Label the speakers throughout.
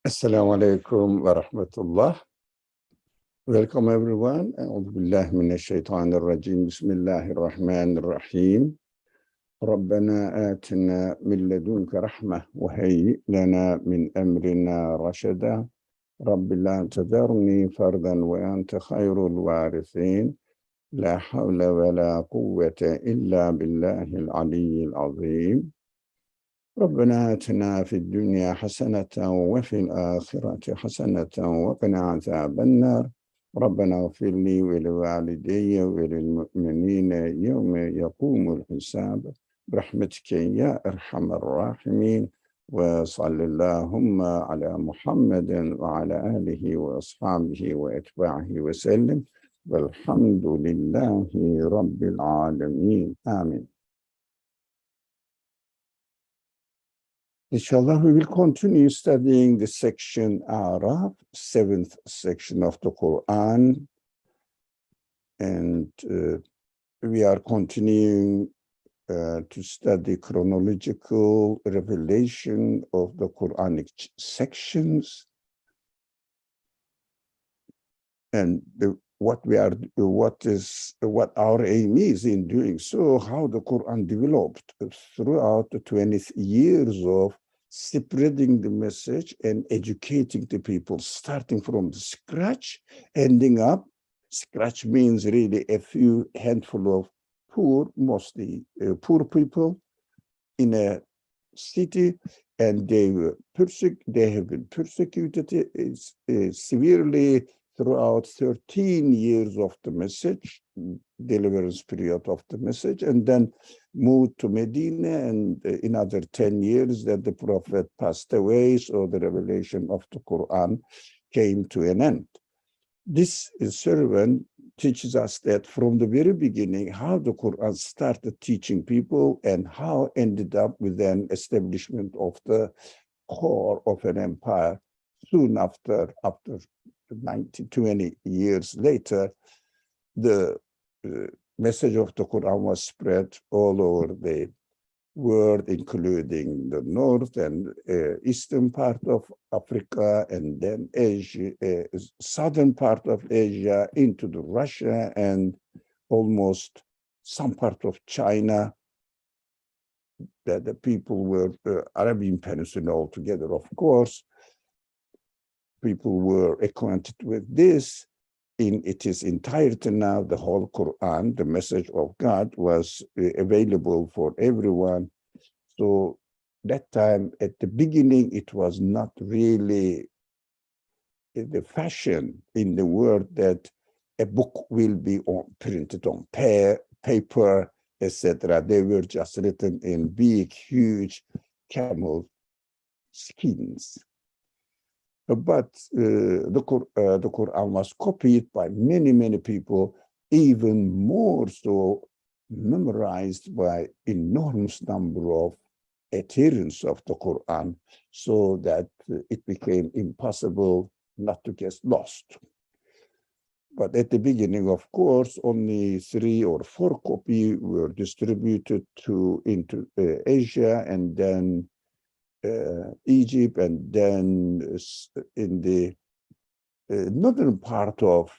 Speaker 1: Assalamu alaikum wa rahmatullah. Welcome everyone. A'udhu billahi minash shaitanir rajim. Bismillahir rahmanir rahim. ربنا آتنا من لدنك رحمة وهيئ لنا من أمرنا رشدا رب لا تذرني فردا وأنت خير الوارثين لا حول ولا قوة إلا بالله العلي العظيم ربنا آتنا في الدنيا حسنة وفي الآخرة حسنة وقنا عذاب النار ربنا اغفر لي ولوالدي وللمؤمنين يوم يقوم الحساب برحمتك يا أرحم الراحمين وصلى اللهم على محمد وعلى آله وأصحابه وأتباعه وسلم والحمد لله رب العالمين آمين. Inshallah, we will continue studying the section Araf, 7th section of the Qur'an. And we are continuing to study chronological revelation of the Quranic sections. And what our aim is in doing so, how the Quran developed throughout the 20 years of spreading the message and educating the people, starting from the scratch, ending up, scratch means really a few handful of poor, mostly poor people in a city, and they have been persecuted severely throughout 13 years of the message, deliverance period of the message, and then moved to Medina, and in another 10 years that the Prophet passed away, so the revelation of the Quran came to an end. This sermon teaches us that from the very beginning, how the Quran started teaching people and how ended up with an establishment of the core of an empire soon after 20 years later, the message of the Quran was spread all over the world, including the north and eastern part of Africa, and then Asia, southern part of Asia, into the Russia and almost some part of China, that the people were Arabian Peninsula altogether, of course. People were acquainted with this in its entirety. Now the whole Quran, the message of God, was available for everyone. So that time, at the beginning, it was not really the fashion in the world that a book will be printed on paper, etc. They were just written in big, huge camel skins. But the Quran was copied by many, many people, even more so memorized by enormous number of adherents of the Quran, so that it became impossible not to get lost. But at the beginning, of course, only 3 or 4 copies were distributed into Asia, and then Egypt, and then in the northern part of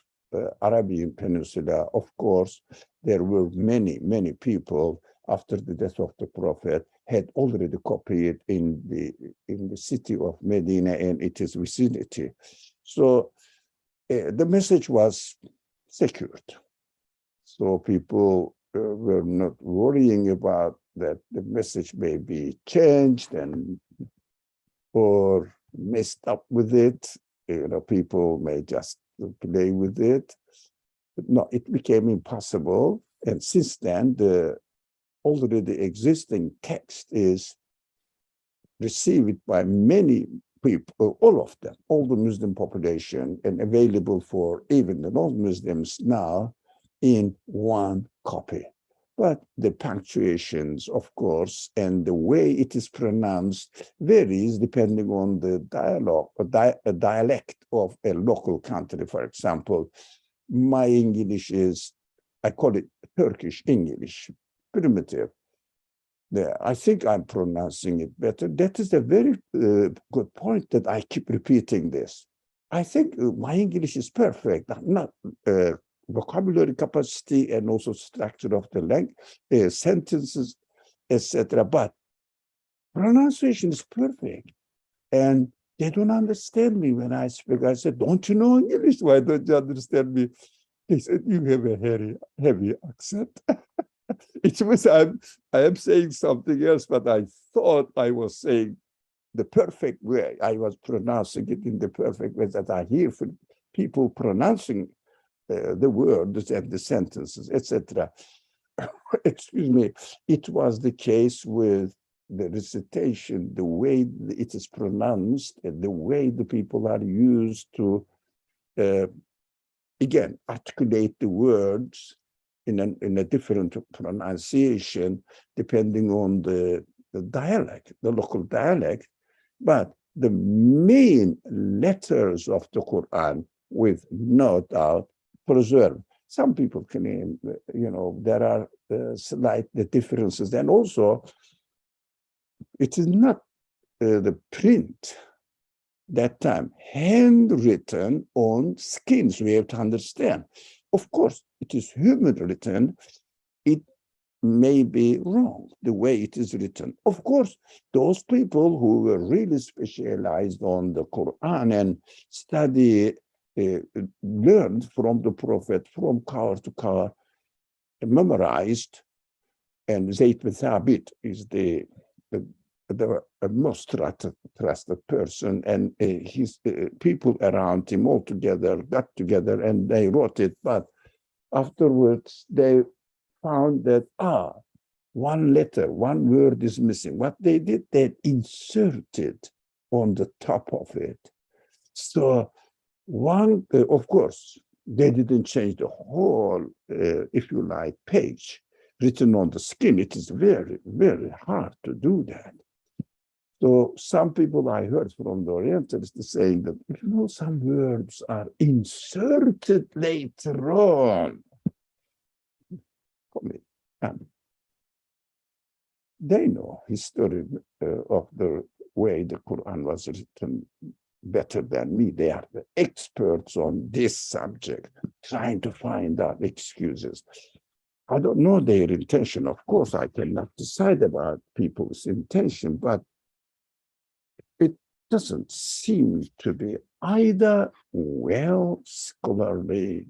Speaker 1: Arabian Peninsula, of course, there were many, many people after the death of the Prophet had already copied in the city of Medina and its vicinity. So the message was secured. So people were not worrying about that the message may be changed or messed up with it. People may just play with it. But no, it became impossible. And since then, the already existing text is received by many people, all of them, all the Muslim population, and available for even the non-Muslims now in one copy. But the punctuations, of course, and the way it is pronounced varies depending on the dialect of a local country. For example, my English is, I call it Turkish English, primitive. I think I'm pronouncing it better. That is a very good point that I keep repeating this. I think my English is perfect. I'm not vocabulary capacity and also structure of the language, sentences, etc. But pronunciation is perfect. And they don't understand me when I speak. I said, don't you know English? Why don't you understand me? They said, you have a heavy accent. It was, I am saying something else, but I thought I was saying the perfect way. I was pronouncing it in the perfect way that I hear from people pronouncing the words and the sentences, etc. Excuse me. It was the case with the recitation, the way it is pronounced, and the way the people are used to, again, articulate the words in a different pronunciation, depending on the dialect, the local dialect. But the main letters of the Quran, with no doubt, preserved. Some people claim, there are slight differences. And also, it is not the print that time, handwritten on skins. We have to understand. Of course, it is human written. It may be wrong the way it is written. Of course, those people who were really specialized on the Quran and learned from the Prophet from cover to cover, memorized, and Zayd bin Thabit is the most trusted person, and his people around him all together got together and they wrote it. But afterwards, they found that, one letter, one word is missing. What they did, they inserted on the top of it. So of course, they didn't change the whole, if you like, page written on the skin. It is very, very hard to do that. So some people I heard from the Orientalists saying that, some words are inserted later on. They know history of the way the Quran was written better than me. They are the experts on this subject, trying to find out excuses. I don't know their intention. Of course, I cannot decide about people's intention, but it doesn't seem to be either well scholarly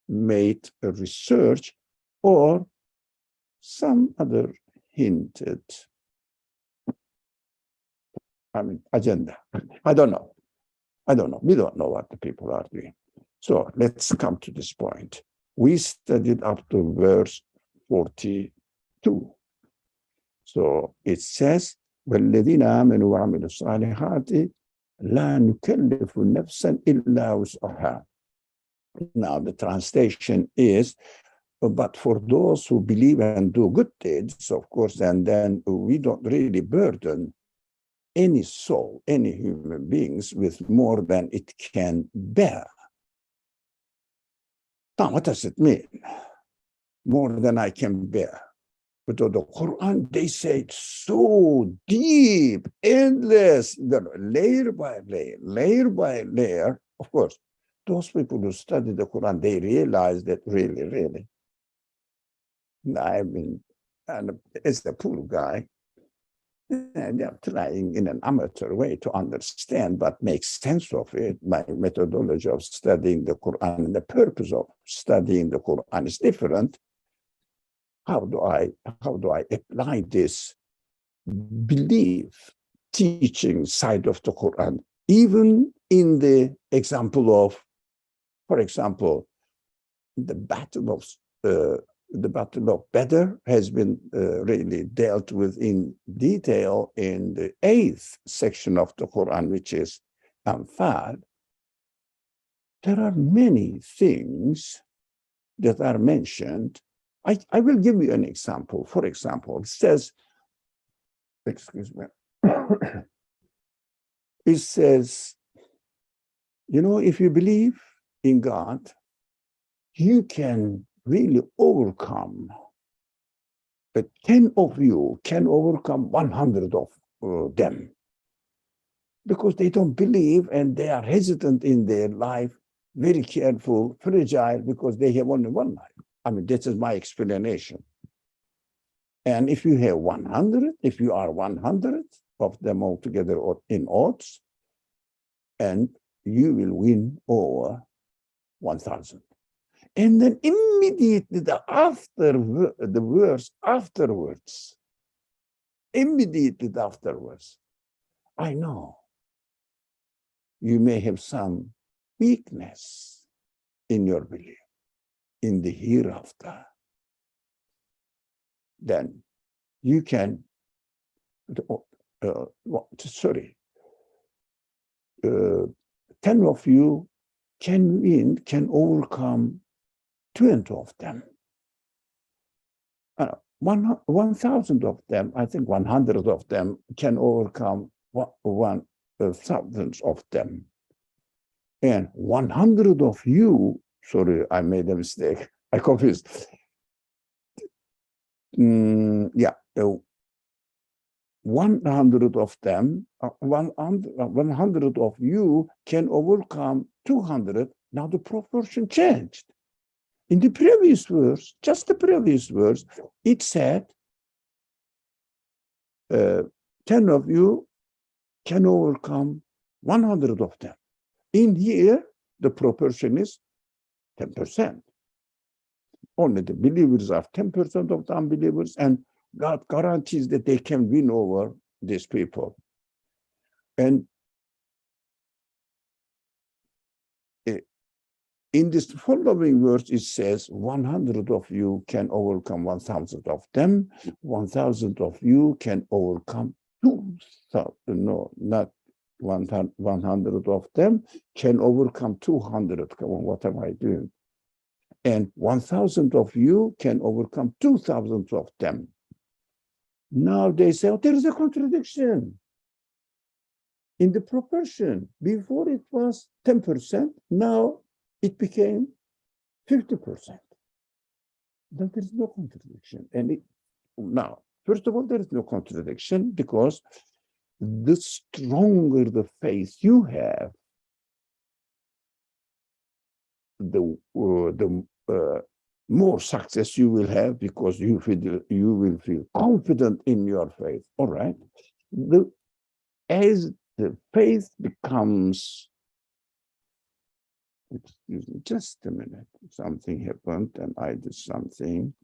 Speaker 1: made research or some other hinted, agenda. I don't know. We don't know what the people are doing. So let's come to this point. We studied up to verse 42. So it says, وَالَّذِينَ آمَنُوا وَعَمِلُوا الصَّالِحَاتِ لَا نُكَلِّفُ نَفْسًا إِلَّا وُسْعَهَا. Now the translation is, but for those who believe and do good deeds, of course, and then we don't really burden any soul, any human beings with more than it can bear. Now, what does it mean? More than I can bear. But the Quran, they say it's so deep, endless, layer by layer. Of course, those people who study the Quran, they realize that really, and as a poor guy, and they're trying in an amateur way to understand but make sense of it. My methodology of studying the Quran and the purpose of studying the Quran is different. How do I apply this belief, teaching side of the Quran, even in the example of, for example, the Battle of Badr has been really dealt with in detail in the 8th section of the Quran, which is Anfal. There are many things that are mentioned. I will give you an example. For example, it says, excuse me, it says, if you believe in God, you can really overcome 10 of you can overcome 100 of them, because they don't believe and they are hesitant in their life, very careful, fragile, because they have only one life. I mean, this is my explanation. And if you have 100, if you are 100 of them all together in odds, and you will win over 1,000. And then immediately the verse afterwards, I know you may have some weakness in your belief in the hereafter. Then you can, 10 of you can overcome 20 of them. 1,000 of them, I think 100 of them can overcome 1,000 of them. And 100 of you, sorry, I made a mistake. I confused. 100 of them, 100 of you can overcome 200. Now the proportion changed. In the previous verse, just the previous verse, it said 10 of you can overcome 100 of them. In here, the proportion is 10%. Only the believers are 10% of the unbelievers, and God guarantees that they can win over these people. And in this following verse, it says 100 of you can overcome 1,000 of them. 1,000 of you can overcome 2,000. No, not 100 of them can overcome 200. Come on, what am I doing? And 1,000 of you can overcome 2,000 of them. Now they say, oh, there is a contradiction in the proportion. Before it was 10%, now it became 50%. Then there is no contradiction. And now, first of all, there is no contradiction, because the stronger the faith you have, the more success you will have, because you will feel confident in your faith. All right. As the faith becomes, excuse me, just a minute. Something happened and I did something.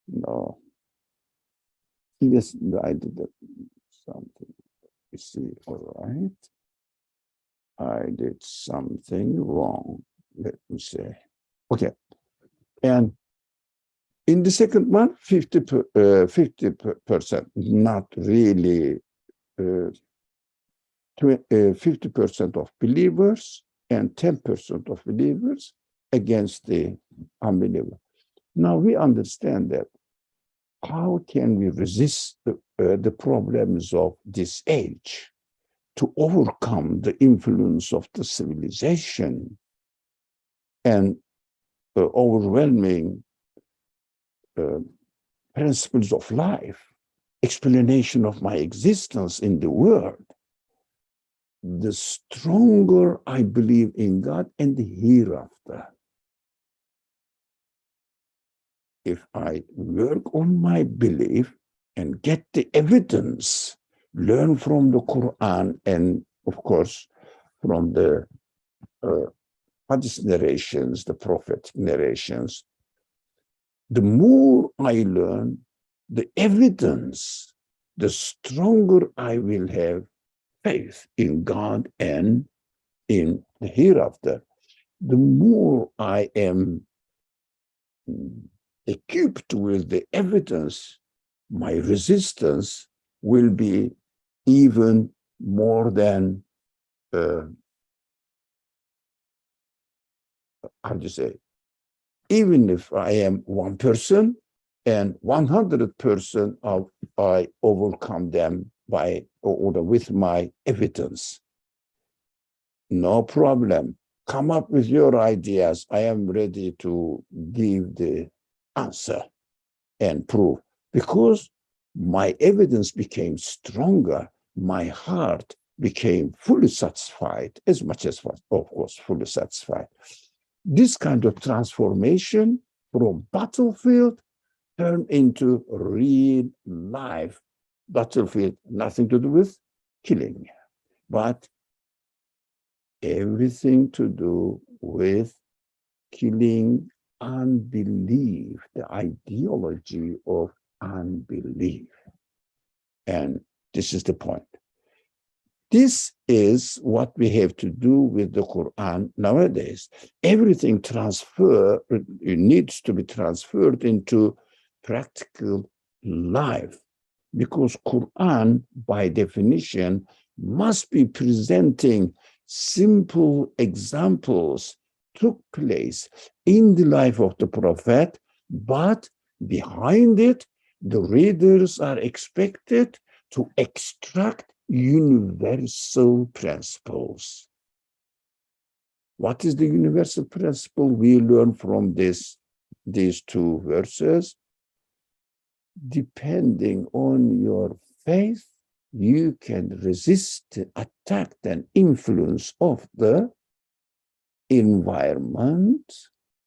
Speaker 1: No. Yes, I did something. You see, all right. I did something wrong. Let me say. Okay. And in the second one, 50%, not really 50% of believers and 10% of believers against the unbeliever. Now we understand that. How can we resist the problems of this age to overcome the influence of the civilization and overwhelming principles of life, explanation of my existence in the world? The stronger I believe in God and the hereafter. If I work on my belief and get the evidence, learn from the Qur'an and, of course, from the hadith narrations, the prophet narrations, the more I learn the evidence, the stronger I will have faith in God and in the hereafter. The more I am equipped with the evidence, my resistance will be even more than, how do you say, even if I am 1% and 100% of I overcome them by or with my evidence. No problem. Come up with your ideas. I am ready to give the answer and prove. Because my evidence became stronger, my heart became fully satisfied, as much as, of course, fully satisfied. This kind of transformation from battlefield turned into real life battlefield, nothing to do with killing, but everything to do with killing unbelief, the ideology of unbelief. And this is the point. This is what we have to do with the Quran nowadays. Everything needs to be transferred into practical life, because Quran, by definition, must be presenting simple examples took place in the life of the Prophet, but behind it, the readers are expected to extract universal principles. What is the universal principle we learn from these two verses? Depending on your faith, you can resist the attack and influence of the environment,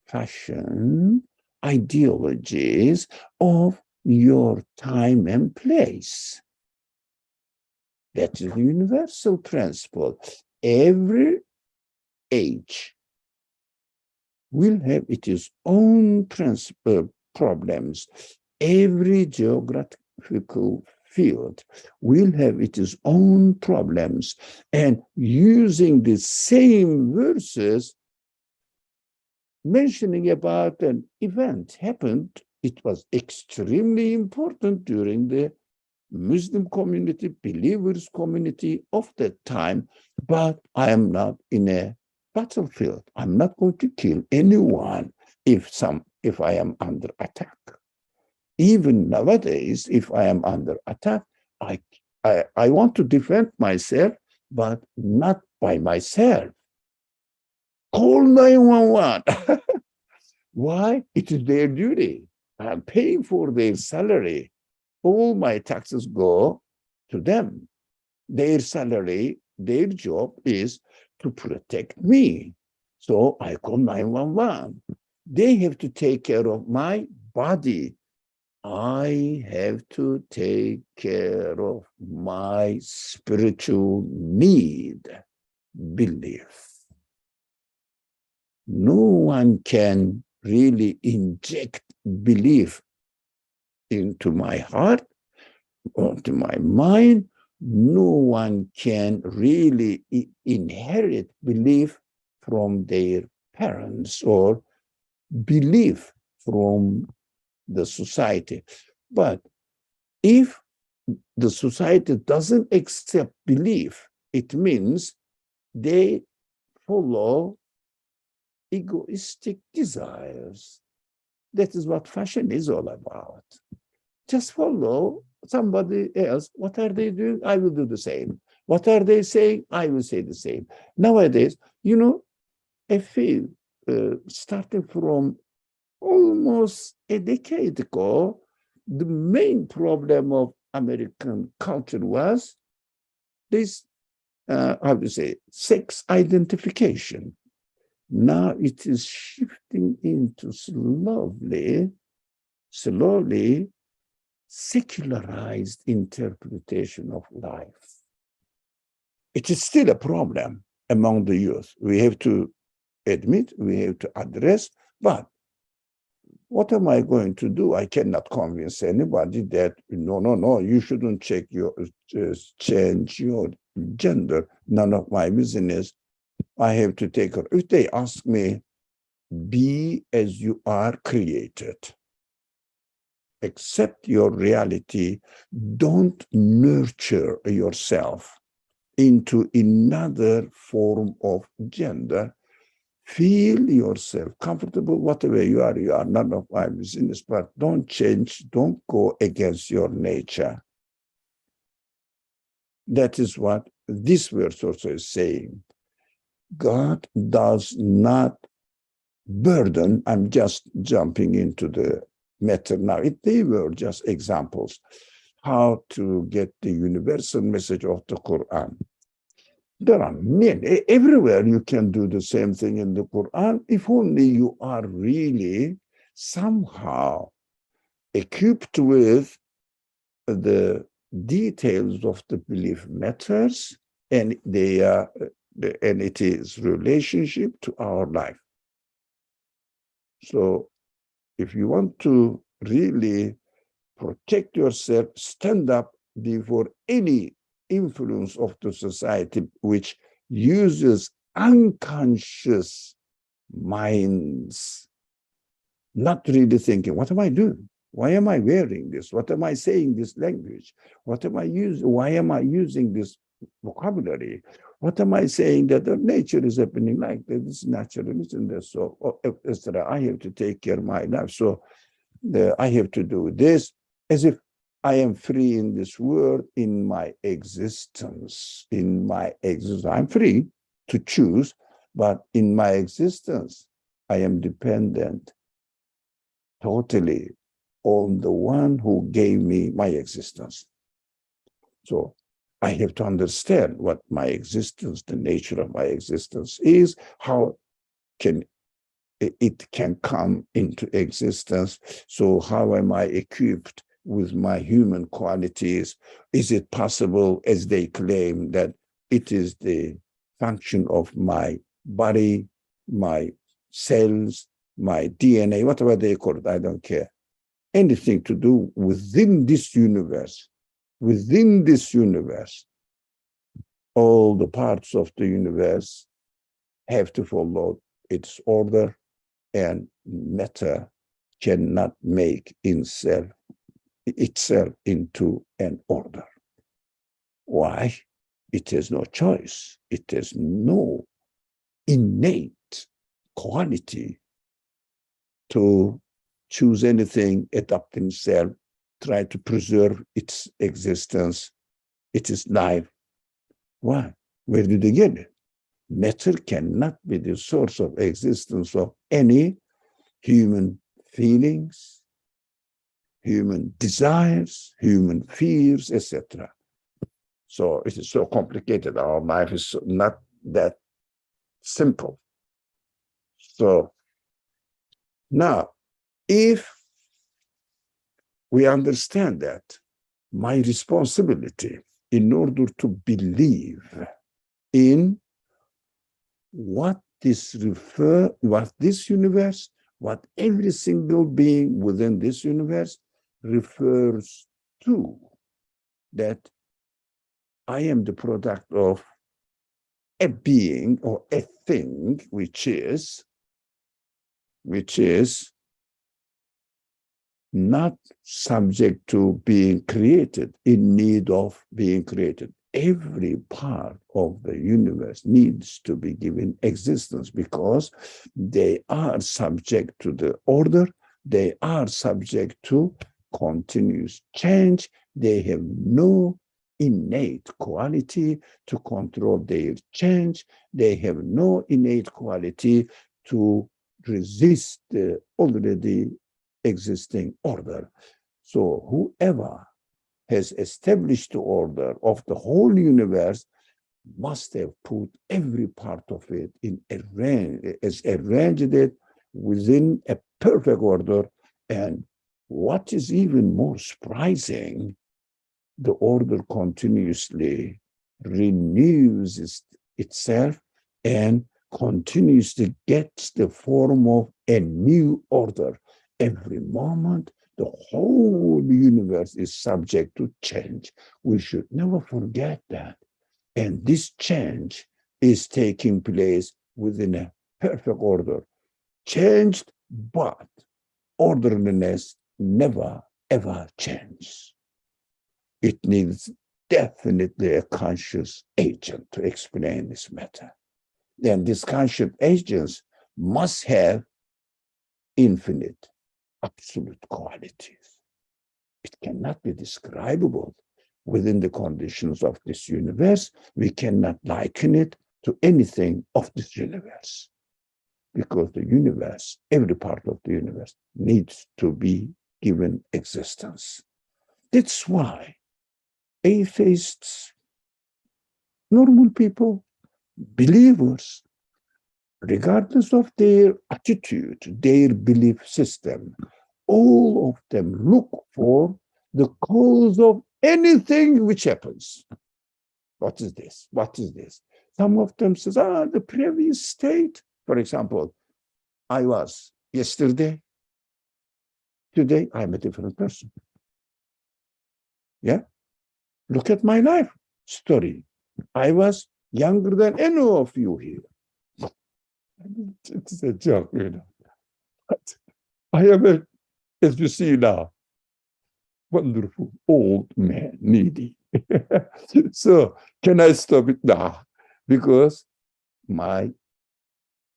Speaker 1: fashion, ideologies of your time and place. That is the universal principle. Every age will have its own problems. Every geographical field will have its own problems. And using the same verses, mentioning about an event happened, it was extremely important during the Muslim community, believers community of that time, but I am not in a battlefield. I'm not going to kill anyone if I am under attack. Even nowadays, if I am under attack, I want to defend myself, but not by myself. Call 911. Why? It is their duty. I'm paying for their salary. All my taxes go to them. Their salary, their job is to protect me. So I call 911. They have to take care of my body. I have to take care of my spiritual need, belief. No one can really inject belief into my heart or to my mind. No one can really inherit belief from their parents or belief from the society. But if the society doesn't accept belief, it means they follow egoistic desires. That is what fashion is all about. Just follow somebody else. What are they doing? I will do the same. What are they saying? I will say the same. Nowadays, I feel starting from almost a decade ago, the main problem of American culture was this, sex identification. Now it is shifting into slowly secularized interpretation of life. It is still a problem among the youth. We have to admit, we have to address, but what am I going to do? I cannot convince anybody that, no, you shouldn't change your gender. None of my business. I have to take her. If they ask me, be as you are created. Accept your reality. Don't nurture yourself into another form of gender. Feel yourself comfortable, whatever you are none of my business, but don't change, don't go against your nature. That is what this verse also is saying. God does not burden, I'm just jumping into the matter. Now, if they were just examples, how to get the universal message of the Quran. There are many. Everywhere you can do the same thing in the Quran, if only you are really somehow equipped with the details of the belief matters and and it is relationship to our life. So if you want to really protect yourself, stand up before any influence of the society which uses unconscious minds, not really thinking, what am I doing? Why am I wearing this? What am I saying this language? What am I using? Why am I using this vocabulary? What am I saying that the nature is happening like that? It's natural, isn't it? So, I have to take care of my life. So I have to do this as if I am free in this world, in my existence. In my existence, I'm free to choose, but in my existence, I am dependent totally on the one who gave me my existence. So I have to understand what my existence, the nature of my existence is, how it can come into existence. So how am I equipped with my human qualities? Is it possible, as they claim, that it is the function of my body, my cells, my DNA, whatever they call it, I don't care. Anything to do within this universe, all the parts of the universe have to follow its order, and matter cannot make itself into an order. Why? It has no choice. It has no innate quality to choose anything, adapt himself, try to preserve its existence, its life. Why? Where did they get it? Matter cannot be the source of existence of any human feelings, human desires, human fears, etc. So it is so complicated. Our life is not that simple. So now, if we understand that, my responsibility in order to believe in what this universe, what every single being within this universe refers to, that I am the product of a being or a thing which is not subject to being created, in need of being created. Every part of the universe needs to be given existence because they are subject to the order, they are subject to continuous change, they have no innate quality to control their change, they have no innate quality to resist the already existing order. So whoever has established the order of the whole universe must have put every part of it in arranged it within a perfect order. And what is even more surprising, the order continuously renews itself and continuously gets the form of a new order. Every moment, the whole universe is subject to change. We should never forget that. And this change is taking place within a perfect order. Changed, but orderliness never, ever changes. It needs definitely a conscious agent to explain this matter. Then these conscious agents must have infinite, absolute qualities. It cannot be describable within the conditions of this universe. We cannot liken it to anything of this universe, because the universe, every part of the universe, needs to be given existence. That's why atheists, normal people, believers, regardless of their attitude, their belief system, all of them look for the cause of anything which happens. What is this? What is this? Some of them says, the previous state. For example, I was yesterday. Today, I'm a different person. Yeah? Look at my life story. I was younger than any of you here. It's a joke, you know. But I am, as you see now, wonderful old man, needy. So can I stop it now? Because my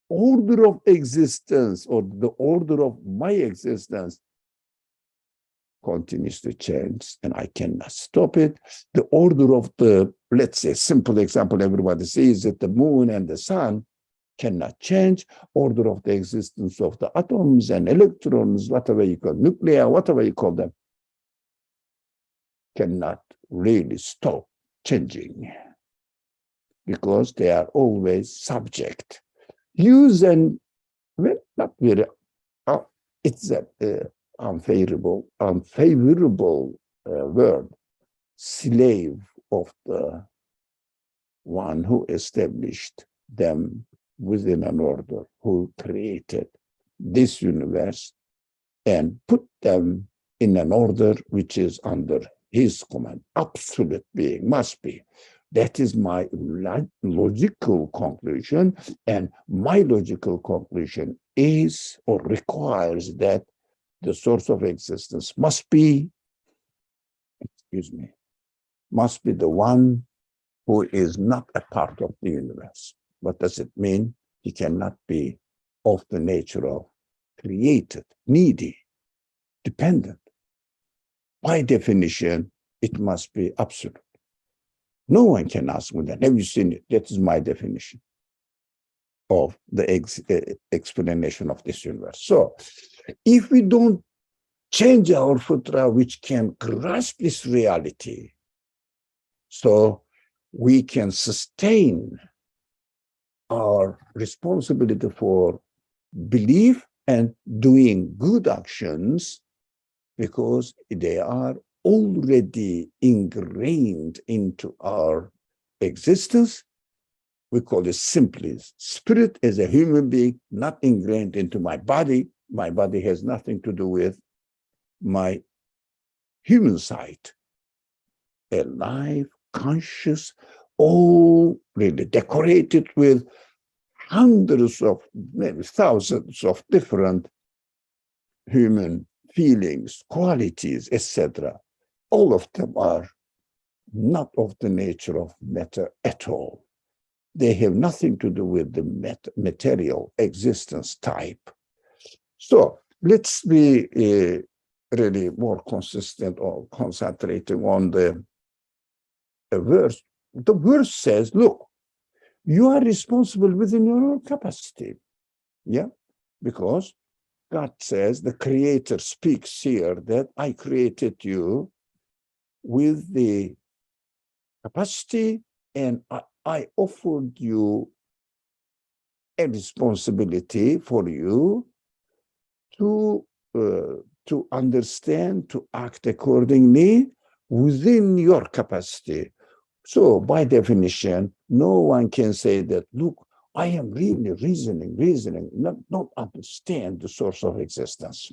Speaker 1: order of existence or the order of my existence continues to change and I cannot stop it. The order of the, let's say, simple example everybody sees that the moon and the sun cannot change. Order of the existence of the atoms and electrons, whatever you call nuclear, whatever you call them, cannot really stop changing because they are always subject. Use and, well, not very, it's an unfavorable word, slave of the one who established them within an order, who created this universe and put them in an order which is under his command. Absolute being must be. That is my logical conclusion, and my logical conclusion is or requires that the source of existence must be the one who is not a part of the universe. What does it mean? He cannot be of the nature of created, needy, dependent. By definition, it must be absolute. No one can ask me that. Have you seen it? That is my definition of the explanation of this universe. So, if we don't change our futra, which can grasp this reality, so we can sustain our responsibility for belief and doing good actions, because they are already ingrained into our existence. We call it simply spirit as a human being, not ingrained into my body. My body has nothing to do with my human side. Alive, conscious, all really decorated with hundreds of, maybe thousands of different human feelings, qualities, etc. All of them are not of the nature of matter at all. They have nothing to do with the material existence type. So let's be really more consistent or concentrating on the verse. The verse says, look, you are responsible within your own capacity. Yeah, because God says, the Creator speaks here that I created you with the capacity and I offered you a responsibility for you to understand, to act accordingly within your capacity. So by definition, no one can say that, look, I am really reasoning, not understand the source of existence.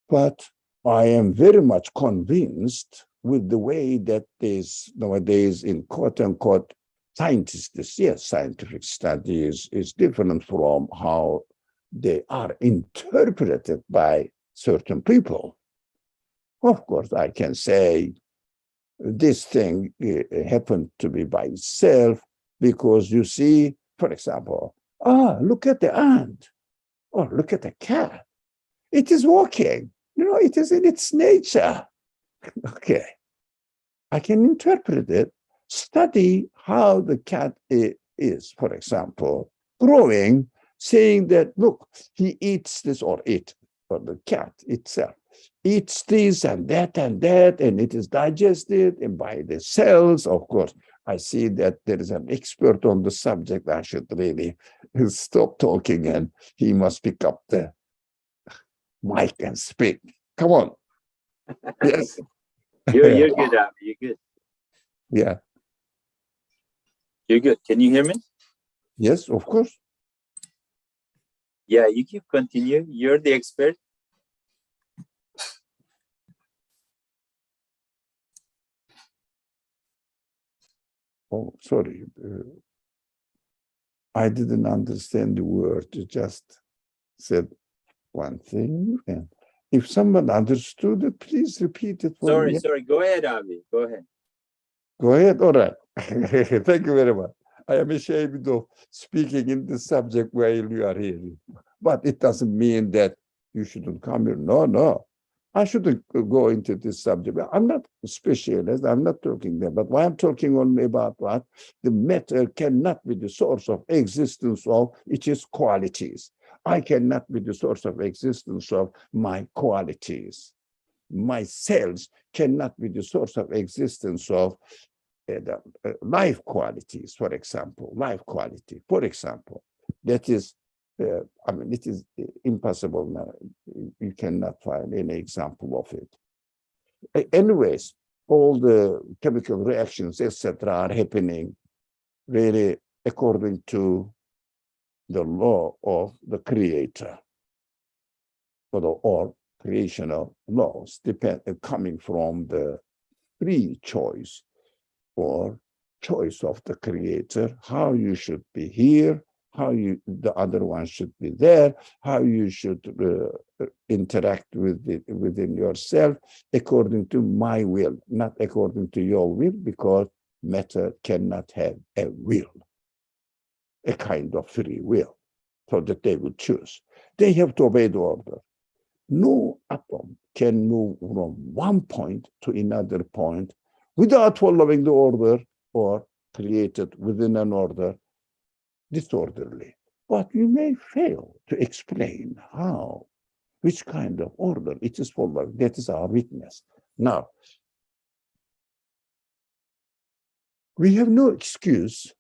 Speaker 1: But I am very much convinced with the way that this nowadays in quote unquote scientists, yes, scientific studies is different from how they are interpreted by certain people. Of course, I can say this thing happened to be by itself because you see, for example, look at the ant or look at the cat. It is walking, it is in its nature. Okay, I can interpret it, study how the cat is, for example, growing, saying that, look, he eats this or it. or the cat itself eats this and that, and it is digested and by the cells. Of course, I see that there is an expert on the subject. I should really stop talking and he must pick up the mic and speak. Come on. Yes.
Speaker 2: You're good, Abby. You're good.
Speaker 1: Yeah.
Speaker 2: You're good. Can you hear me?
Speaker 1: Yes, of course.
Speaker 2: Yeah, you keep continue. You're the expert.
Speaker 1: Oh, sorry. I didn't understand the word. You just said one thing. And if someone understood it, please repeat it for me.
Speaker 2: Sorry. Go ahead, Abby. Go ahead.
Speaker 1: Go ahead. All right. Thank you very much. I am ashamed of speaking in this subject while you are here. But it doesn't mean that you shouldn't come here. No. I shouldn't go into this subject. I'm not a specialist. I'm not talking there. But why I'm talking only about what? The matter cannot be the source of existence of its qualities. I cannot be the source of existence of my qualities. My cells cannot be the source of existence of life qualities, for example. Life quality, for example. That is, it is impossible now. You cannot find any example of it. Anyways, all the chemical reactions, etc., are happening really according to the law of the creator, or creational laws, coming from the free choice or choice of the creator, how you should be here, how the other one should be there, how you should interact within yourself according to my will, not according to your will, because matter cannot have a will, a kind of free will, so that they will choose. They have to obey the order. No atom can move from one point to another point without following the order or created within an order disorderly. But you may fail to explain how, which kind of order it is followed. That is our weakness. Now, we have no excuse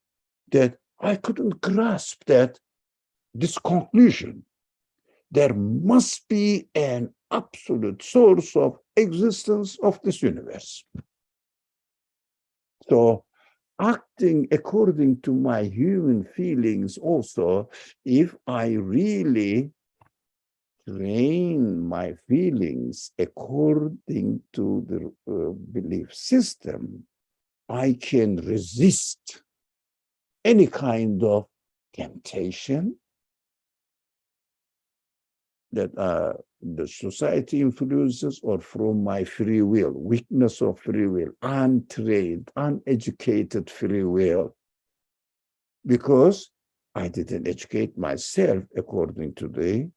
Speaker 1: that I couldn't grasp this conclusion. There must be an absolute source of existence of this universe. So, acting according to my human feelings also, if I really train my feelings according to the belief system, I can resist any kind of temptation that the society influences, or from my free will, weakness of free will, untrained, uneducated free will, because I didn't educate myself according to the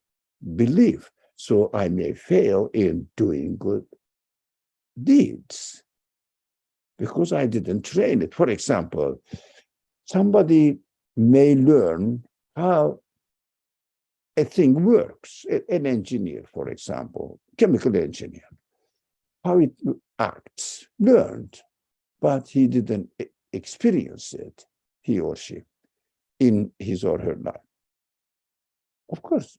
Speaker 1: belief. So I may fail in doing good deeds because I didn't train it. For example, somebody may learn how a thing works, an engineer, for example, chemical engineer, how it acts, learned, but he didn't experience it, he or she, in his or her life. Of course,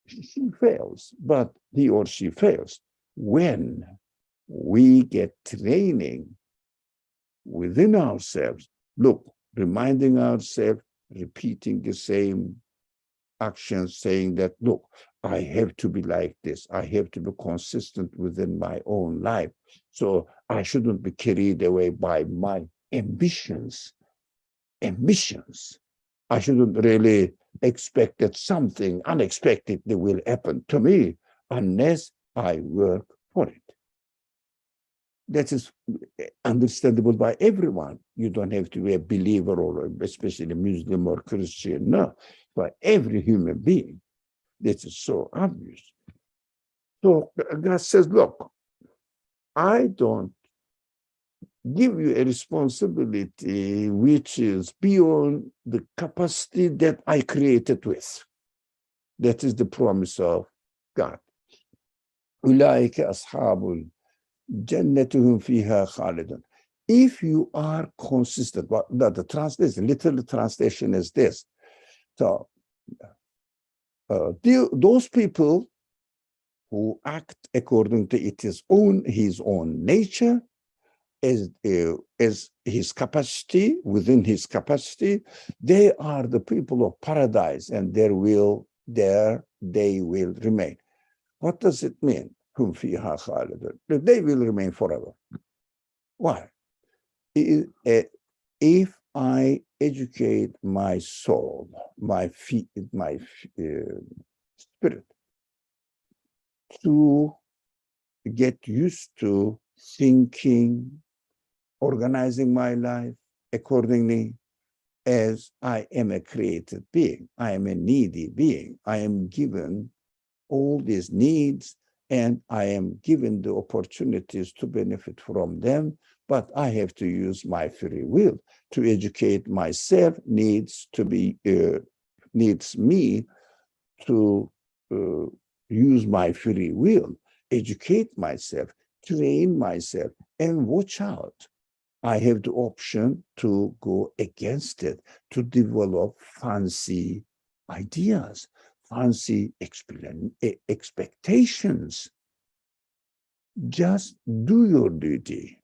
Speaker 1: she fails, but he or she fails. When we get training within ourselves, look, reminding ourselves, repeating the same actions, saying that, look, I have to be like this. I have to be consistent within my own life. So I shouldn't be carried away by my ambitions. I shouldn't really expect that something unexpectedly will happen to me unless I work for it. That is understandable by everyone. You don't have to be a believer, or especially Muslim or Christian. No, by every human being. This is so obvious. So God says, look, I don't give you a responsibility which is beyond the capacity that I created with. That is the promise of God. Ulaika ashabul jannatuhum fiha khalidun. If you are consistent, the translation, literal translation is this. So those people who act according to his own nature, as his capacity, within his capacity, they are the people of paradise, and there they will remain. What does it mean? Hum fiha khalidun. They will remain forever. Why? If I educate my soul, my spirit, to get used to thinking, organizing my life accordingly, as I am a created being, I am a needy being, I am given all these needs, and I am given the opportunities to benefit from them, but I have to use my free will to educate myself. Needs me to use my free will, educate myself, train myself, and watch out. I have the option to go against it, to develop fancy ideas, fancy expectations. Just do your duty.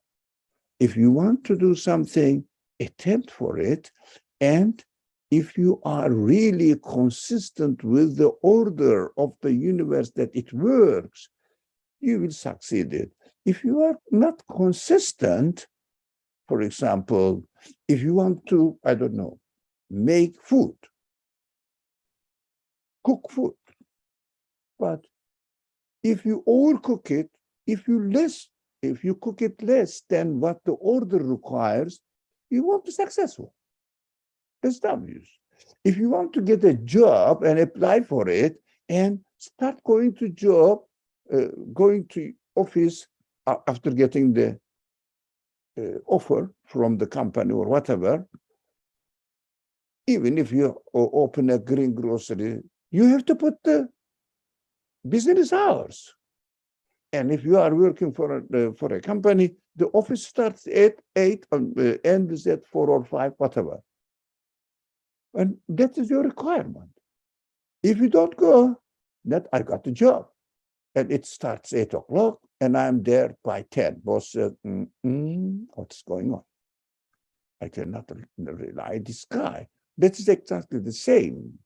Speaker 1: If you want to do something, attempt for it. And if you are really consistent with the order of the universe that it works, you will succeed it. If you are not consistent, for example, if you want to, I don't know, make food, cook food, but if you overcook it, if you cook it less than what the order requires, you won't be successful. It's obvious. If you want to get a job and apply for it and start going to office after getting the offer from the company or whatever, even if you open a green grocery, you have to put the business hours. And if you are working for a company, the office starts at 8 and ends at 4 or 5, whatever. And that is your requirement. If you don't go, that I got the job. And it starts 8 o'clock, and I'm there by 10. Boss said, what's going on? I cannot rely on this guy. That is exactly the same.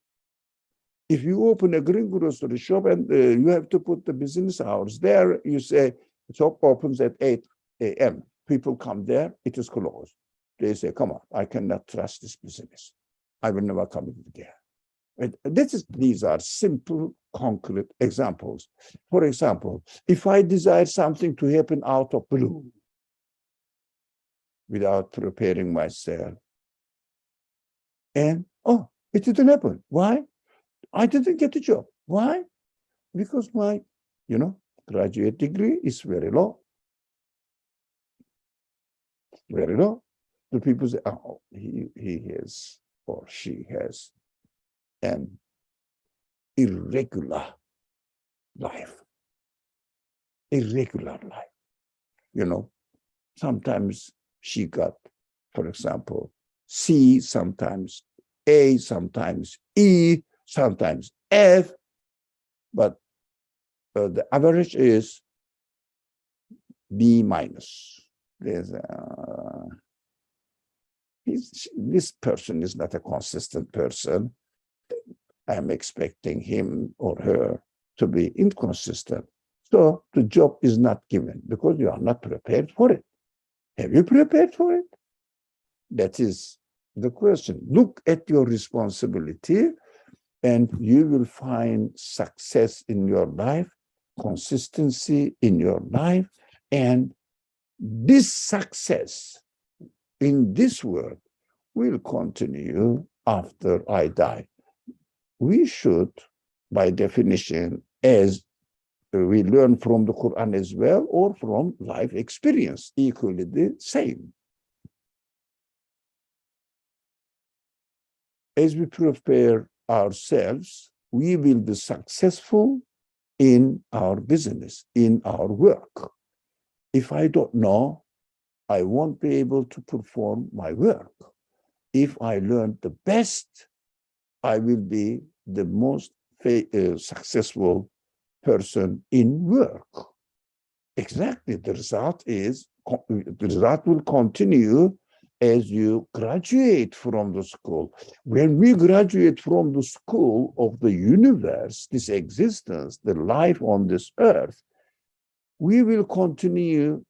Speaker 1: If you open a green grocery shop and you have to put the business hours there, you say, shop opens at 8 a.m. People come there, it is closed. They say, come on, I cannot trust this business. I will never come in again. And these are simple, concrete examples. For example, if I desire something to happen out of blue, without preparing myself, and it didn't happen. Why? I didn't get a job. Why? Because my, graduate degree is very low. Very low. The people say, he has or she has an irregular life. Irregular life. Sometimes she got, for example, C, sometimes A, sometimes E, sometimes F, but the average is B minus. This person is not a consistent person. I'm expecting him or her to be inconsistent. So the job is not given because you are not prepared for it. Have you prepared for it? That is the question. Look at your responsibility, and you will find success in your life, consistency in your life, and this success in this world will continue after I die. We should, by definition, as we learn from the Qur'an as well, or from life experience, equally the same. As we prepare ourselves, we will be successful in our business, in our work. If I don't know, I won't be able to perform my work. If I learn the best, I will be the most successful person in work. Exactly. The result will continue as you graduate from the school. When we graduate from the school of the universe, this existence, the life on this earth, we will continue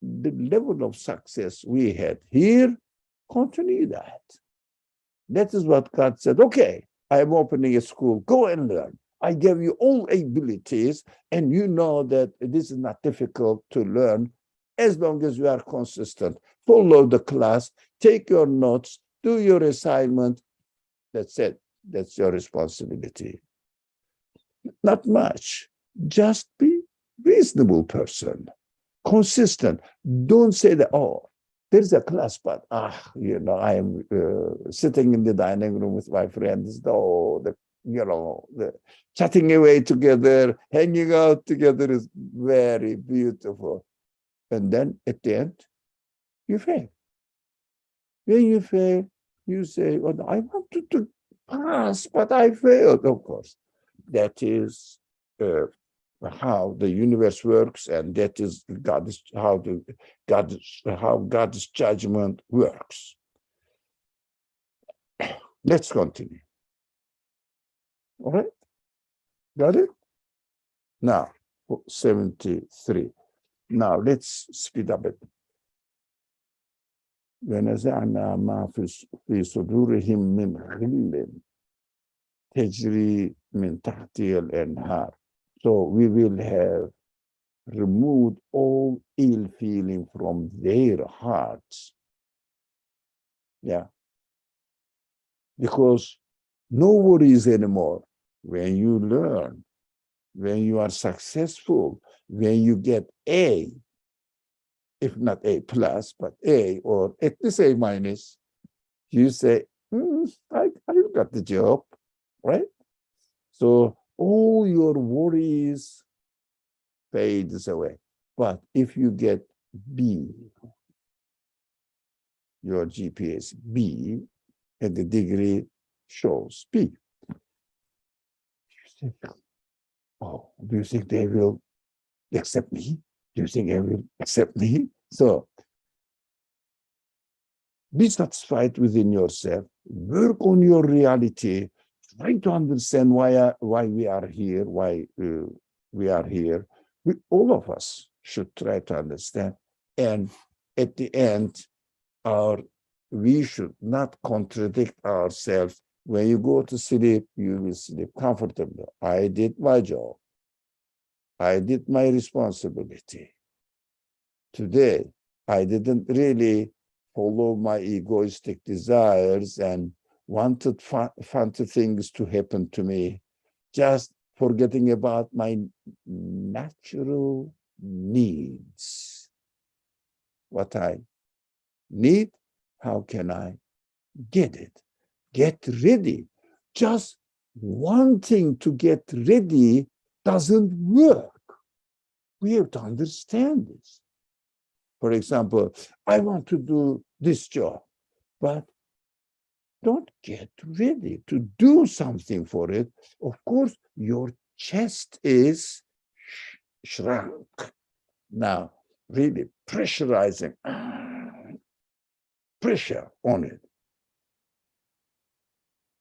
Speaker 1: the level of success we had here, continue that. That is what God said. Okay, I am opening a school. Go and learn. I give you all abilities, and you know that this is not difficult to learn as long as you are consistent. Follow the class, take your notes, do your assignment. That's it. That's your responsibility. Not much. Just be reasonable person, consistent. Don't say that, oh, there's a class, but I am sitting in the dining room with my friends. The chatting away together, hanging out together is very beautiful. And then at the end, you fail. When you fail, you say, well, I wanted to pass, but I failed, of course. That is how the universe works, and that is how God's judgment works. Let's continue. All right? Got it? Now, 73. Now, let's speed up it. ونزعنا ما في صدورهم من غل تجري من تحتها الأنهار. So we will have removed all ill feeling from their hearts. Yeah. Because no worries anymore. When you learn, when you are successful, when you get A, if not A plus, but A or at least A minus, you say, I got the job, right? So all your worries fades away. But if you get B, your GPA is B, and the degree shows B. You think, oh, do you think they will accept me? Do you think they will accept me? So be satisfied within yourself. Work on your reality. Try to understand why we are here, why we are here. All of us should try to understand. And at the end, we should not contradict ourselves. When you go to sleep, you will sleep comfortably. I did my job. I did my responsibility. Today, I didn't really follow my egoistic desires and wanted fancy things to happen to me, just forgetting about my natural needs. What I need, how can I get it? Get ready. Just wanting to get ready doesn't work. We have to understand this. For example, I want to do this job, but don't get ready to do something for it. Of course, your chest is shrunk. Now, really pressurizing, pressure on it.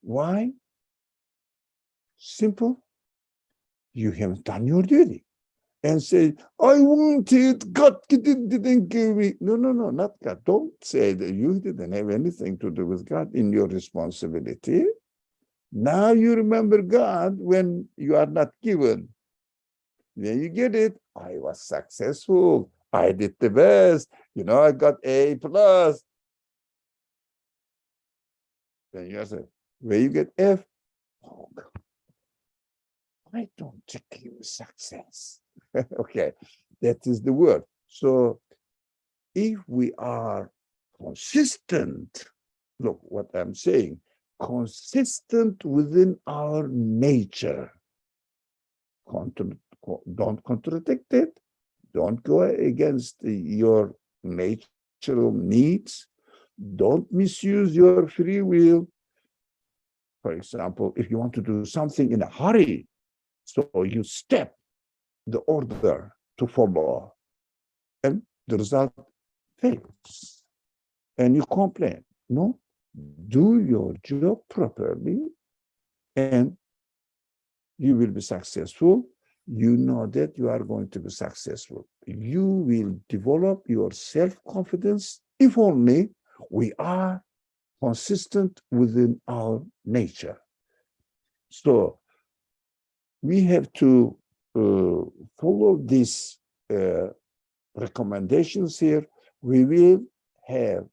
Speaker 1: Why? Simple. You haven't done your duty. And say, I want it, God didn't give me. No, not God. Don't say that you didn't have anything to do with God in your responsibility. Now you remember God when you are not given. When you get it, I was successful. I did the best. I got A plus. Then you say, when you get F, oh God, I don't think you success. Okay, that is the word. So if we are consistent, look what I'm saying, consistent within our nature, don't contradict it. Don't go against your natural needs. Don't misuse your free will. For example, if you want to do something in a hurry, so you step the order to follow, and the result fails. And you complain. No, do your job properly, and you will be successful. You know that you are going to be successful. You will develop your self-confidence if only we are consistent within our nature. So we have to follow these recommendations here. We will have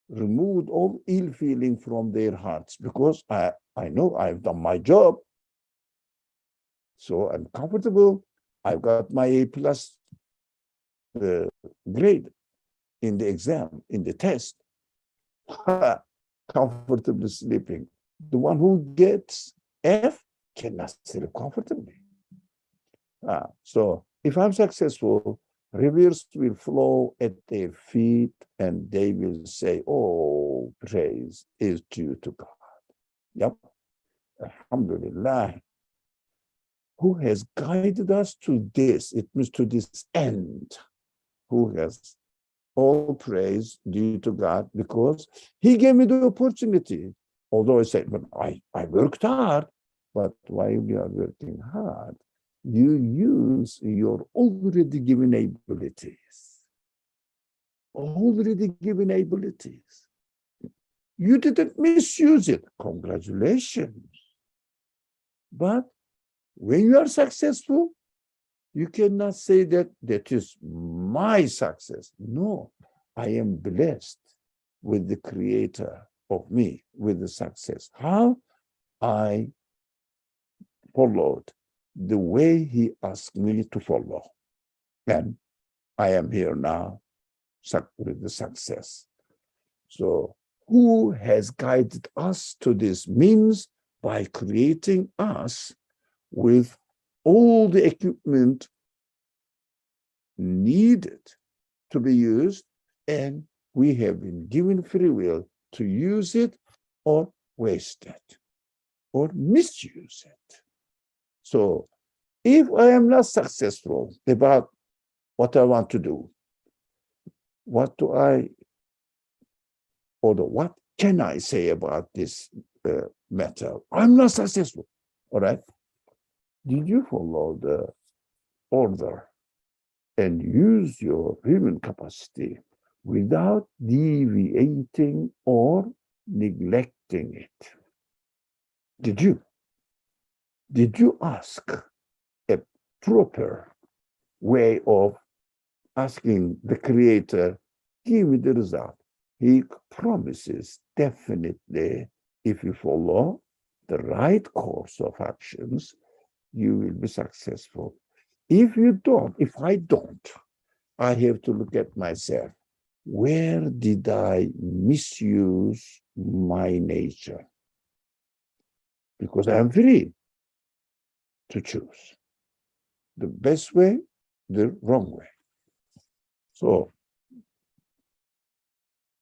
Speaker 1: removed all ill feeling from their hearts, because I know I've done my job. So I'm comfortable. I've got my A+ grade in the exam, in the test. Comfortably sleeping. The one who gets F cannot sleep comfortably. So if I'm successful, rivers will flow at their feet, and they will say, oh, praise is due to God. Yep. Alhamdulillah. Who has guided us to this? It means to this end. Who has all praise due to God, because he gave me the opportunity. Although I said, but I worked hard. But while you are working hard, you use your already given abilities. Already given abilities. You didn't misuse it. Congratulations. But when you are successful, you cannot say that that is my success. No, I am blessed with the creator of me, with the success. How? I followed the way he asked me to follow. And I am here now with the success. So who has guided us to this means? By creating us with all the equipment needed to be used, and we have been given free will to use it or waste it or misuse it. So if I am not successful about what I want to do, what can I say about this matter? I'm not successful. All right. Did you follow the order and use your human capacity without deviating or neglecting it? Did you? Did you ask a proper way of asking the Creator, give me the result? He promises definitely, if you follow the right course of actions, you will be successful. If you don't, if I don't, I have to look at myself. Where did I misuse my nature? Because I'm free to choose the best way, the wrong way. So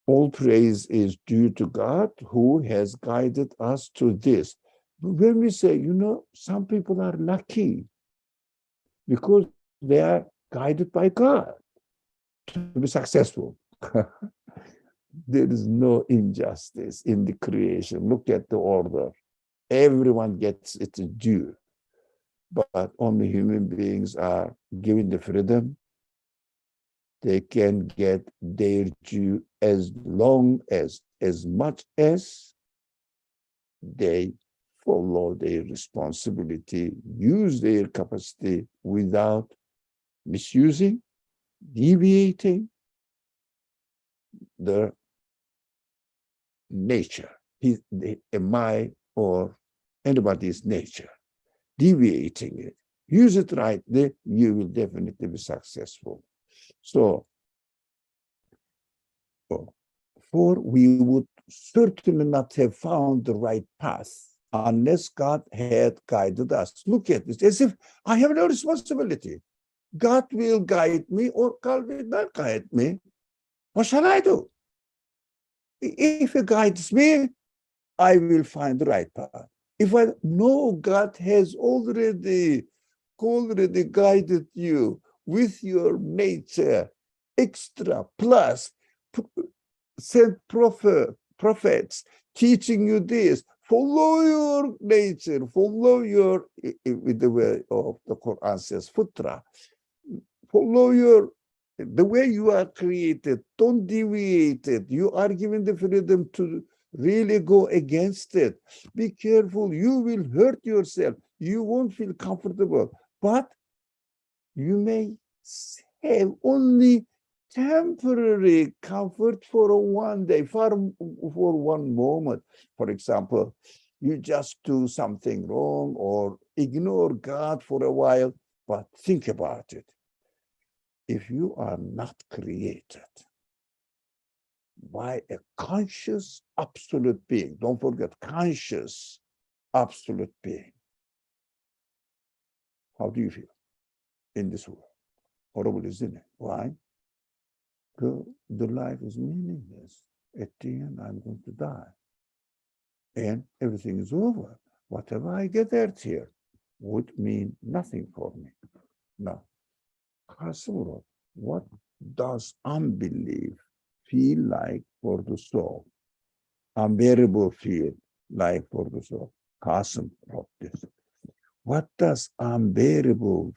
Speaker 1: all praise is due to God, who has guided us to this. But when we say, some people are lucky because they are guided by God to be successful. There is no injustice in the creation. Look at the order. Everyone gets its due, but only human beings are given the freedom. They can get their due as much as they follow their responsibility, use their capacity without misusing, deviating the nature, my or anybody's nature, deviating it. Use it rightly, you will definitely be successful. So, for we would certainly not have found the right path unless God had guided us. Look at this, as if I have no responsibility. God will guide me or God will not guide me. What shall I do? If He guides me, I will find the right path. If I know God has already guided you with your nature, extra, plus, sent prophets teaching you this, follow your nature, follow your, with the way of the Quran says, futra, follow the way you are created, don't deviate it. You are given the freedom to really go against it. Be careful, you will hurt yourself. You won't feel comfortable, but you may have only temporary comfort for one day, for one moment. For example, you just do something wrong or ignore God for a while, but think about it. If you are not created by a conscious absolute being, don't forget, conscious absolute being, how do you feel in this world? Horrible, isn't it? Why? The life is meaningless. At the end, I'm going to die. And everything is over. Whatever I get out here would mean nothing for me. Now, what does unbelief feel like for the soul? Unbearable feel like for the soul. Qasim wrote this. What does unbearable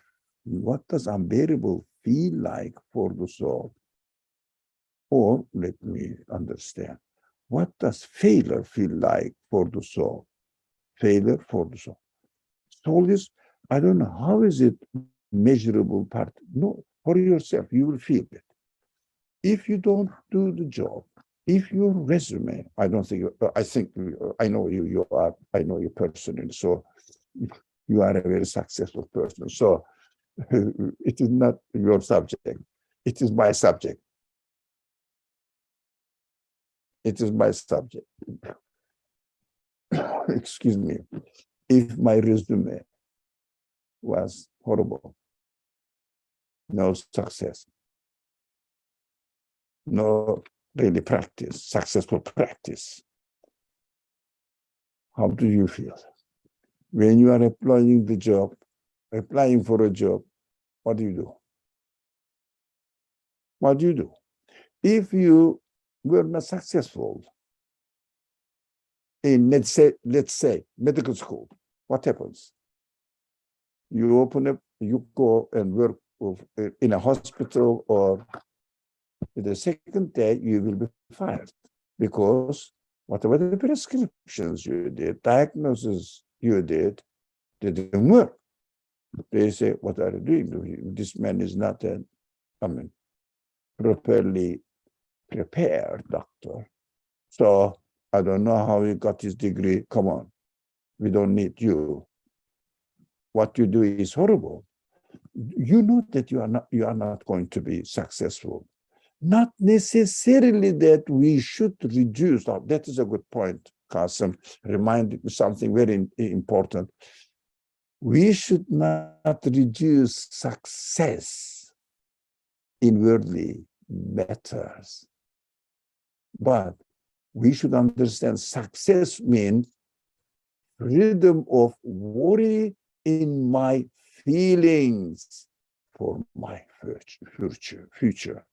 Speaker 1: feel like for the soul? Or let me understand. What does failure feel like for the soul? Failure for the soul. Soul is, I don't know, how is it measurable part? No, for yourself, you will feel it. If you don't do the job, if your resume, I know I know you personally, so you are a very successful person. So it is not your subject, it is my subject. It is my subject. Excuse me. If my resume was horrible, no success, no really practice, successful practice, how do you feel? When you are applying for a job, what do you do? What do you do? If you were not successful in, let's say, medical school, what happens? You go and work in a hospital, or the second day you will be fired because whatever the prescriptions you did, diagnosis you did, didn't work. They say, what are you doing? This man is not properly prepared doctor. So I don't know how he got his degree. Come on, we don't need you. What you do is horrible. You know that you are not going to be successful. Not necessarily that we should reduce. Oh, that is a good point, Qasim. Reminded me something very important. We should not reduce success in worldly matters, but we should understand success means freedom of worry in my feelings for my future.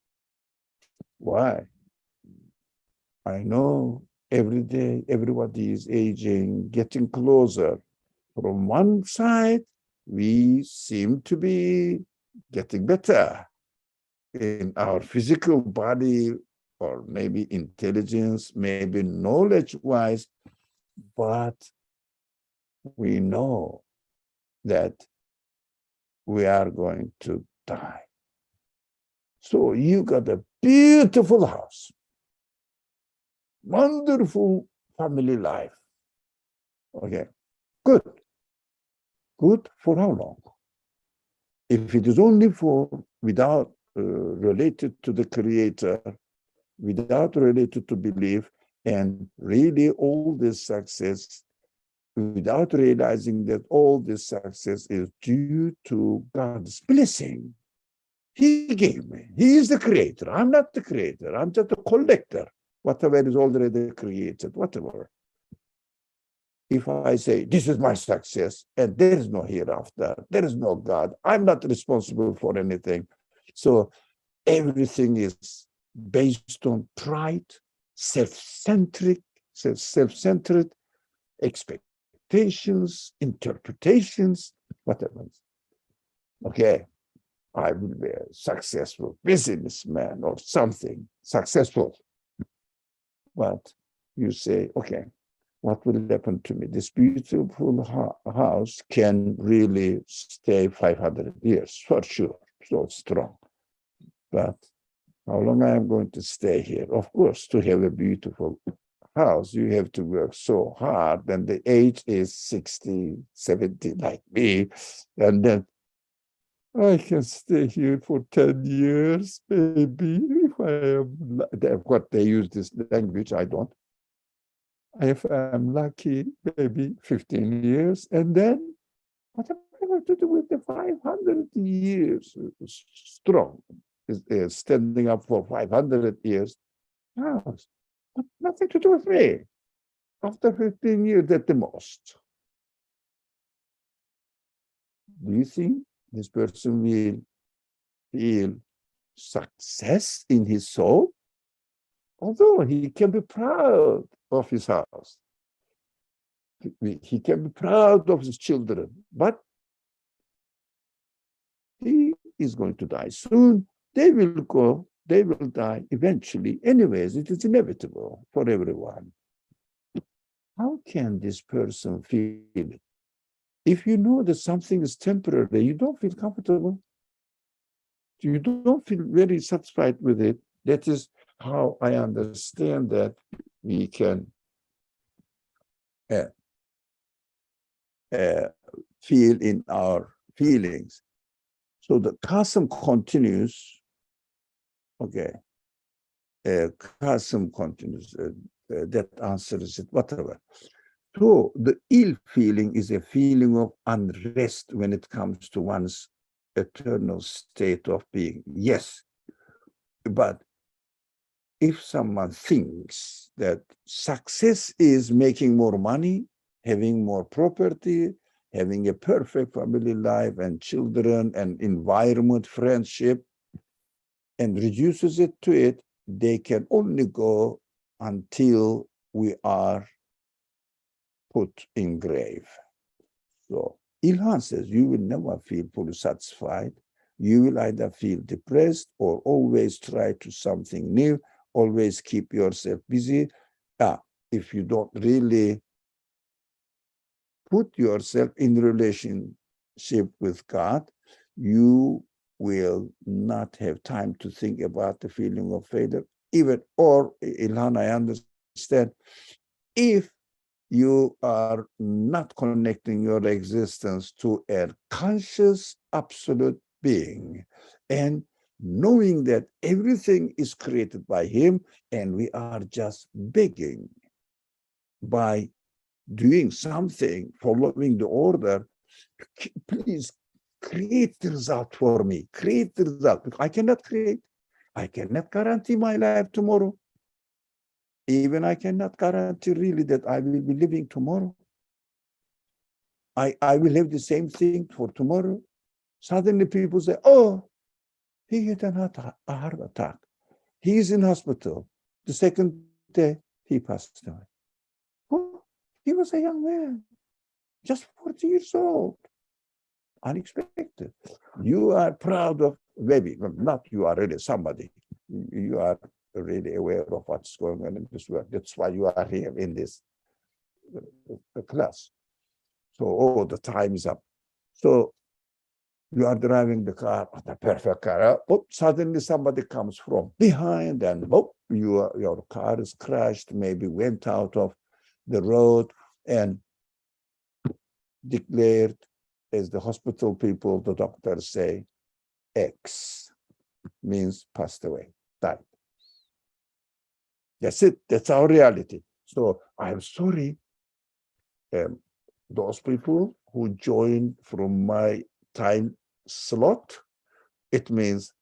Speaker 1: Why? I know every day everybody is aging, getting closer. From one side, we seem to be getting better in our physical body, or maybe intelligence, maybe knowledge-wise, but we know that we are going to die. So you got a beautiful house, wonderful family life. Okay, good. Good for how long? If it is only for without related to the Creator, without related to belief, and really all this success without realizing that all this success is due to God's blessing. He gave me. He is the creator. I'm not the creator. I'm just a collector. Whatever is already created, whatever. If I say, this is my success, and there is no hereafter, there is no God, I'm not responsible for anything. So everything is based on pride, self-centric, self-centered expectations, interpretations, whatever. Okay, I will be a successful businessman or something, successful. But you say, okay, what will happen to me? This beautiful house can really stay 500 years, for sure, so strong. But how long I am going to stay here? Of course, to have a beautiful house, you have to work so hard, and the age is 60, 70, like me, and then I can stay here for 10 years, maybe, if I am, what they use this language, I don't. If I'm lucky, maybe 15 years, and then what am I going to do with the 500 years strong, standing up for 500 years? No, nothing to do with me. After 15 years at the most. Do you think this person will feel success in his soul? Although he can be proud of his house. He can be proud of his children, but he is going to die soon. They will die eventually. Anyways, it is inevitable for everyone. How can this person feel it? If you know that something is temporary, you don't feel comfortable. You don't feel very satisfied with it. That is how I understand that we can feel in our feelings. So the Qasim continues, okay, Qasim continues, that answers it, whatever. So the ill feeling is a feeling of unrest when it comes to one's eternal state of being. Yes, but if someone thinks that success is making more money, having more property, having a perfect family life and children and environment, friendship, and reduces it to it, they can only go until we are put in grave. So Ilhan says, you will never feel fully satisfied. You will either feel depressed or always try to something new, always keep yourself busy. If you don't really put yourself in relationship with God, you will not have time to think about the feeling of failure. Or Ilhan, I understand, if you are not connecting your existence to a conscious absolute being and knowing that everything is created by him and we are just begging by doing something, following the order, please create the result for me, create the result. I cannot create. I cannot guarantee my life tomorrow. Even I cannot guarantee really that I will be living tomorrow. I will have the same thing for tomorrow. Suddenly people say, oh, he had a heart attack. He is in hospital. The second day, he passed away. Oh, he was a young man, just 40 years old. Unexpected. You are proud of, maybe, not you are really somebody. You are really aware of what's going on in this world. That's why you are here in this class. So, the time is up. So you are driving the car, the perfect car. Suddenly somebody comes from behind and your car is crashed, maybe went out of the road and declared, as the hospital people, the doctors say, X means passed away, died. That's it. That's our reality. So I'm sorry. those people who join from my time slot, it means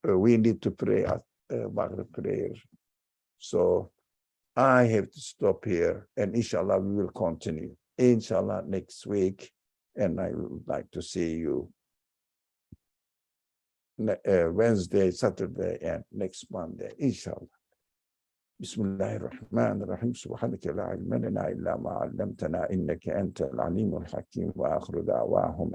Speaker 1: we need to pray at Maghrib prayer. So I have to stop here, and inshallah we will continue. Inshallah next week, and I would like to see you Wednesday, Saturday, and next Monday, inshallah. بسم الله الرحمن الرحيم سبحانك لا علم لنا إلا ما علمتنا إنك أنت العليم الحكيم وآخر دعواهم